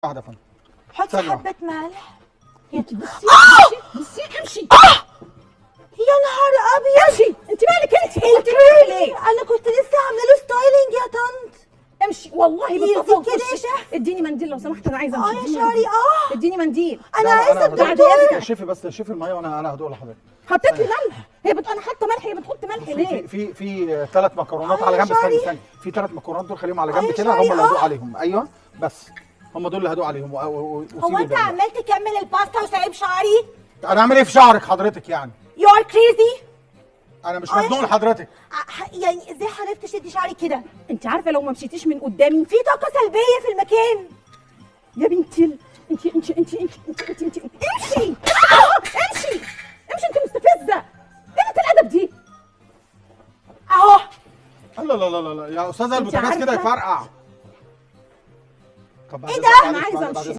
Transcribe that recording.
واحدة يا فندم. حطي ثانية حبة ملح. انت بصي بصي امشي. يا نهار ابيض، امشي انت مالك انت الكيرلي انا كنت لسه عامله له ستايلينج يا طنط. امشي والله يرضيك بالطفل كده يا وشك. شيخ؟ اديني منديل لو سمحت، انا عايزه امشي. يا اديني شعري منديل. اديني منديل. انا لا، عايزه أنا بعد الدكتور. إذنك. شوفي المية وانا هدوق لحضرتك. حطيت لي ملح. هي انا حاطه ملح، هي بتحط ملح في ليه؟ في 3 مكرونات على يا جنب. استني شعري. في 3 مكرونات دول خليهم على يا جنب كده، شعري، هم اللي هدوق عليهم. ايوه بس هم دول اللي هدوق عليهم هو وسيبوا انت الباقي. عمال تكمل الباستا وسايب شعري؟ انا اعمل ايه في شعرك حضرتك يعني؟ يو ار كريزي. انا مش يا مجنون شيخ. حضرتك. يعني ازاي حضرتك تشدي شعري كده؟ انت عارفه لو ما مشيتيش من قدامي في طاقه سلبيه في المكان. يا بنتي انت امشي. امشي امشي، انت مستفزه. ايه الادب دي؟ اهو. لا لا لا لا يا استاذه، أنت البوتاجاز كده عارفة؟ يفرقع. طب إيه بعد ده؟ إذنك، أنا معلش، عايزة بعد أمشي. إذنك.